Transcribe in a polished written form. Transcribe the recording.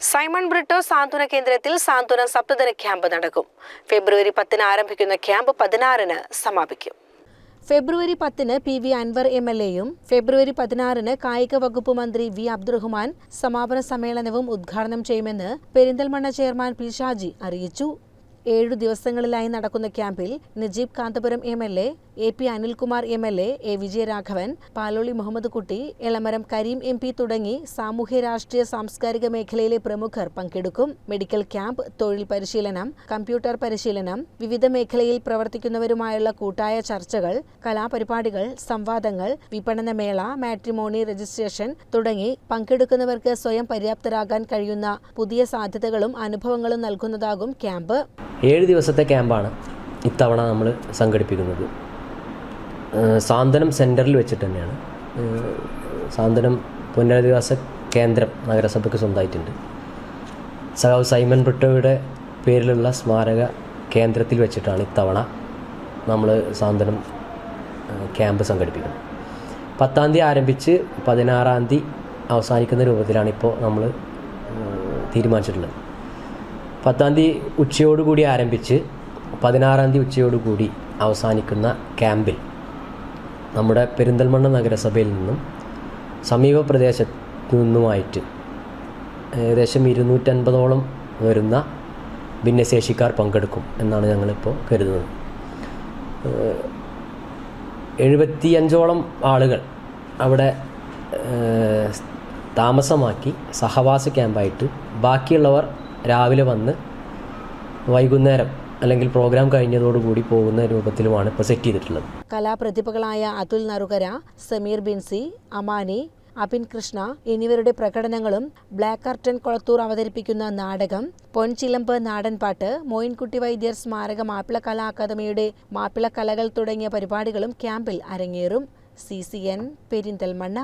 സൈമൺ ബ്രിട്ടോ സാന്ത്വന കേന്ദ്രത്തിൽ സാന്ത്വന സപ്തദിന ക്യാമ്പ് നടക്കും. ഫെബ്രുവരി 10 ആരംഭിക്കുന്ന ക്യാമ്പ് 16 സമാപിക്കും. ഫെബ്രുവരി 10 PV അൻവർ MLAയും ഫെബ്രുവരി 16 കായിക വകുപ്പ് മന്ത്രി V അബ്ദുറഹ്മാൻ സമാപന സമ്മേളനവും ഉദ്ഘാടനം ചെയ്യുമെന്ന് പെരിന്തൽമണ്ണ ചെയർമാൻ P ഷാജി അറിയിച്ചു. 7 ദിവസങ്ങളിലായി നടക്കുന്ന ക്യാമ്പിൽ Najeeb Kanthapuram MLA, AP Anilkumar MLA, A Vijayaraghavan, Paloli Muhammad കുട്ടി, എളമരം കരീം MP തുടങ്ങി സാമൂഹ്യ രാഷ്ട്രീയ സാംസ്കാരിക മേഖലയിലെ പ്രമുഖർ പങ്കെടുക്കും. മെഡിക്കൽ ക്യാമ്പ്, തൊഴിൽ പരിശീലനം, കമ്പ്യൂട്ടർ പരിശീലനം, വിവിധ മേഖലയിൽ പ്രവർത്തിക്കുന്നവരുമായുള്ള കൂട്ടായ ചർച്ചകൾ, കലാപരിപാടികൾ, സംവാദങ്ങൾ, വിപണന മേള, മാട്രിമോണി രജിസ്ട്രേഷൻ തുടങ്ങി പങ്കെടുക്കുന്നവർക്ക് സ്വയം പര്യാപ്തരാകാൻ കഴിയുന്ന പുതിയ സാധ്യതകളും അനുഭവങ്ങളും നൽകുന്നതാകും ക്യാമ്പ്. 7 ദിവസത്തെ ക്യാമ്പാണ് ഇത്തവണ നമ്മൾ സംഘടിപ്പിക്കുന്നത്. സാന്ത്വനം സെൻറ്ററിൽ വെച്ചിട്ട് തന്നെയാണ്. സാന്ത്വനം പുനരധിവാസ കേന്ദ്രം നഗരസഭയ്ക്ക് സ്വന്തമായിട്ടുണ്ട്. സഖാവ് സൈമൺ ബ്രിട്ടോയുടെ പേരിലുള്ള സ്മാരക കേന്ദ്രത്തിൽ വെച്ചിട്ടാണ് ഇത്തവണ നമ്മൾ സാന്ത്വനം ക്യാമ്പ് സംഘടിപ്പിക്കുന്നത്. 10-ാം തീയതി ആരംഭിച്ച് 16-ാം തീയതി അവസാനിക്കുന്ന രൂപത്തിലാണ് ഇപ്പോൾ നമ്മൾ തീരുമാനിച്ചിട്ടുള്ളത്. 10-ാം തീയതി ഉച്ചയോടുകൂടി ആരംഭിച്ച് 16-ാം തീയതി ഉച്ചയോടുകൂടി അവസാനിക്കുന്ന ക്യാമ്പിൽ നമ്മുടെ പെരിന്തൽമണ്ണ നഗരസഭയിൽ നിന്നും സമീപ പ്രദേശത്തു നിന്നുമായിട്ട് ഏകദേശം 250ഓളം വരുന്ന ഭിന്നശേഷിക്കാർ പങ്കെടുക്കും എന്നാണ് ഞങ്ങളിപ്പോൾ കരുതുന്നത്. 75ഓളം ആളുകൾ അവിടെ താമസമാക്കി സഹവാസ ക്യാമ്പായിട്ട്, ബാക്കിയുള്ളവർ രാവിലെ വന്ന് വൈകുന്നേരം അല്ലെങ്കിൽ പ്രോഗ്രാം കഴിഞ്ഞതോടുകൂടി പോകുന്ന രൂപത്തിലുമാണ് ഇപ്പോൾ സെറ്റ് ചെയ്തിട്ടുള്ളത്. കലാപ്രതിഭകളായ അതുൽ നറുകര, സമീർ ബിൻസി, അമാനി, അബിൻ കൃഷ്ണ എന്നിവരുടെ പ്രകടനങ്ങളും ബ്ലാക്ക് കർട്ടൻ കൊളത്തൂർ അവതരിപ്പിക്കുന്ന നാടകം, പൊൻചിലമ്പ് നാടൻപാട്ട്, മോയിൻകുട്ടി വൈദ്യർ സ്മാരക മാപ്പിള കലാ അക്കാദമിയുടെ മാപ്പിള കലകൾ തുടങ്ങിയ പരിപാടികളും ക്യാമ്പിൽ അരങ്ങേറും. CCN പെരിന്തൽമണ്ണ.